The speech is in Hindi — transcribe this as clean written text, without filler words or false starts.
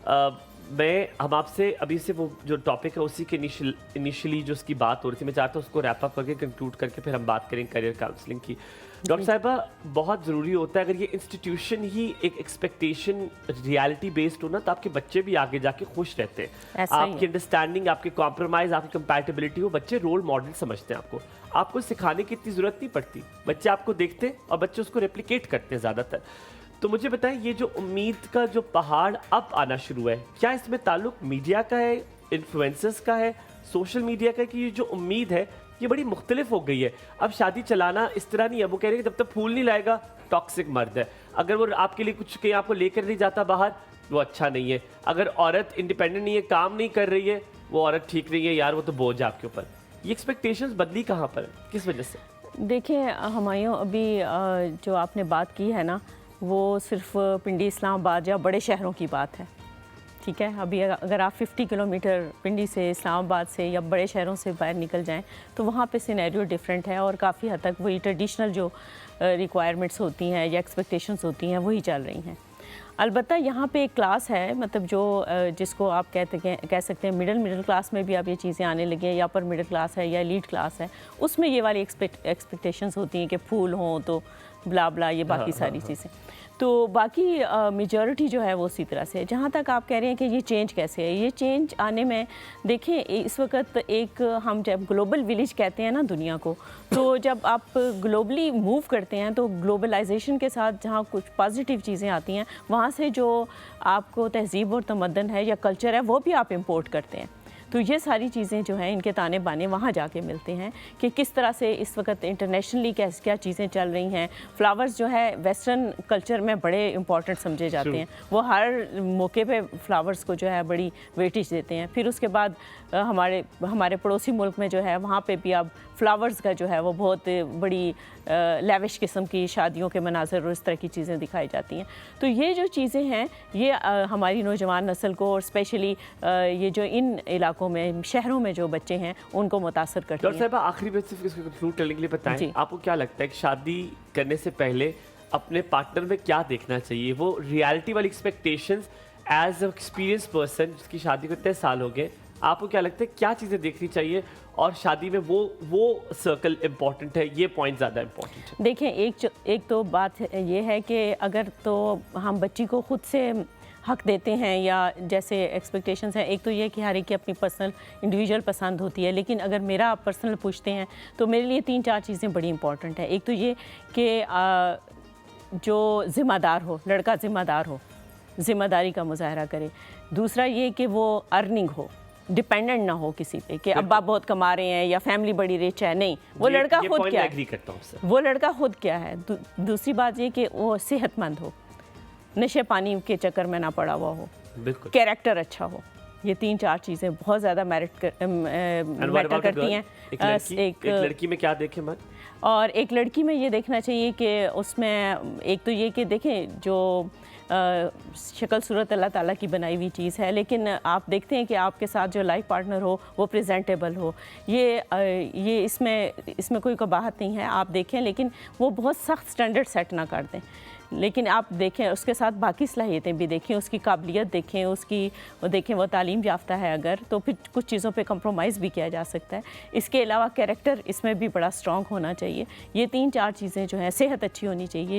हम आपसे अभी से वो जो टॉपिक है उसी के इनिशियली जो उसकी बात हो रही थी, मैं चाहता हूँ उसको रैप अप करके कंक्लूड करके फिर हम बात करें करियर काउंसलिंग की। डॉक्टर साहिबा, बहुत ज़रूरी होता है अगर ये इंस्टीट्यूशन ही एक एक्सपेक्टेशन रियलिटी बेस्ड हो ना, तो आपके बच्चे भी आगे जाके खुश रहते हैं। आपकी अंडरस्टैंडिंग, आपके कॉम्प्रोमाइज़, आपकी कंपैटिबिलिटी हो, बच्चे रोल मॉडल समझते हैं आपको सिखाने की इतनी ज़रूरत नहीं पड़ती। बच्चे आपको देखते हैं और बच्चे उसको रेप्लिकेट करते हैं ज़्यादातर। तो मुझे बताएं, ये जो उम्मीद का जो पहाड़ अब आना शुरू है, क्या इसमें ताल्लुक मीडिया का है, इन्फ्लुएंसर्स का है, सोशल मीडिया का, कि ये जो उम्मीद है ये बड़ी मुख्तलिफ हो गई है? अब शादी चलाना इस तरह नहीं है, वो कह रहे हैं कि जब तक फूल नहीं लाएगा टॉक्सिक मर्द है, अगर वो आपके लिए कुछ कहीं आपको लेकर नहीं जाता बाहर वो अच्छा नहीं है, अगर औरत इंडिपेंडेंट नहीं है, काम नहीं कर रही है, वो औरत ठीक नहीं है यार, वो तो बोझ है आपके ऊपर। ये एक्सपेक्टेशंस बदली कहाँ पर, किस वजह से? देखिए हमायूं, अभी जो आपने बात की है ना, वो सिर्फ पिंडी, इस्लामाबाद या बड़े शहरों की बात है, ठीक है। अभी अगर आप 50 किलोमीटर पिंडी से, इस्लामाबाद से या बड़े शहरों से बाहर निकल जाएं तो वहाँ पे सिनेरियो डिफरेंट है और काफ़ी हद तक वही ट्रेडिशनल जो रिक्वायरमेंट्स होती हैं या एक्सपेक्टेशंस होती हैं वही चल रही हैं। अलबत्ता यहाँ पे एक क्लास है, मतलब जो जिसको आप कह सकते हैं मिडिल क्लास में भी अब ये चीज़ें आने लगी हैं, या अपर मिडिल क्लास है या एलीट क्लास है, उसमें ये वाली एक्सपेक्टेशंस होती हैं कि फूल हों तो ब्ला ब्ला, ये बाकी सारी चीज़ें। तो बाकी मेजॉरिटी जो है वो उसी तरह से है। जहाँ तक आप कह रहे हैं कि ये चेंज कैसे है, ये चेंज आने में देखिए इस वक्त एक हम जब ग्लोबल विलेज कहते हैं ना दुनिया को, तो जब आप ग्लोबली मूव करते हैं तो ग्लोबलाइजेशन के साथ जहाँ कुछ पॉजिटिव चीज़ें आती हैं, वहाँ से जो आपको तहज़ीब और तमद्दन है या कल्चर है वो भी आप इंपोर्ट करते हैं। तो ये सारी चीज़ें जो हैं इनके ताने बाने वहाँ जाके मिलते हैं कि किस तरह से इस वक्त इंटरनेशनली क्या चीज़ें चल रही हैं। फ्लावर्स जो है वेस्टर्न कल्चर में बड़े इंपॉर्टेंट समझे जाते हैं, वो हर मौके पे फ्लावर्स को जो है बड़ी वेटेज देते हैं। फिर उसके बाद हमारे पड़ोसी मुल्क में जो है वहाँ पे भी अब फ्लावर्स का जो है वो बहुत बड़ी लेविश किस्म की शादियों के मनाज़र और इस तरह की चीज़ें दिखाई जाती हैं। तो ये जो चीज़ें हैं ये हमारी नौजवान नस्ल को और स्पेशली ये जो इन इलाकों में, शहरों में जो बच्चे हैं उनको मुतासर करती हैं। डॉक्टर साहब, आखिरी में सिर्फ इसको कंक्लूड करने के लिए बताएं, आपको क्या लगता है कि शादी करने से पहले अपने पार्टनर में क्या देखना चाहिए? वो रियलिटी वाली expectations as a experience person जिसकी शादी को इतने साल हो गए, आपको क्या लगता है क्या चीज़ें देखनी चाहिए? और शादी में वो सर्कल इम्पॉर्टेंट है, ये पॉइंट ज़्यादा इम्पॉर्टेंट है? देखिए एक तो बात ये है कि अगर तो हम बच्ची को खुद से हक देते हैं या जैसे एक्सपेक्टेशंस हैं, एक तो ये कि हर एक की अपनी पर्सनल इंडिविजुअल पसंद होती है, लेकिन अगर मेरा आप पर्सनल पूछते हैं तो मेरे लिए 3-4 चीज़ें बड़ी इंपॉर्टेंट है। एक तो ये कि जो ज़िम्मेदार हो, लड़का ज़िम्मेदार हो, ज़िम्मेदारी का मुजाहरा करे। दूसरा ये कि वो अर्निंग हो, डिपेंडेंट ना हो किसी पे कि अब्बा बहुत कमा रहे हैं या फैमिली बड़ी रिच है, नहीं, वो लड़का खुद क्या है, वो लड़का खुद क्या है। दूसरी बात ये कि वो सेहतमंद हो, नशे पानी के चक्कर में ना पड़ा हुआ हो, कैरेक्टर अच्छा हो। ये 3-4 चीज़ें बहुत ज़्यादा मैटर करती हैं। एक लड़की में क्या देखें मत? और एक लड़की में ये देखना चाहिए कि उसमें एक तो ये कि देखें जो शक्ल सूरत अल्लाह ताला की बनाई हुई चीज़ है, लेकिन आप देखते हैं कि आपके साथ जो लाइफ पार्टनर हो वो प्रेजेंटेबल हो। ये इसमें कोई कबाहत नहीं है, आप देखें, लेकिन वो बहुत सख्त स्टैंडर्ड सेट ना कर दें। लेकिन आप देखें उसके साथ बाकी सलाहियतें भी देखें, उसकी काबिलियत देखें, वो तालीम याफ्ता है अगर, तो फिर कुछ चीज़ों पे कंप्रोमाइज़ भी किया जा सकता है। इसके अलावा कैरेक्टर इसमें भी बड़ा स्ट्रॉन्ग होना चाहिए। ये 3-4 चीज़ें जो हैं, सेहत अच्छी होनी चाहिए।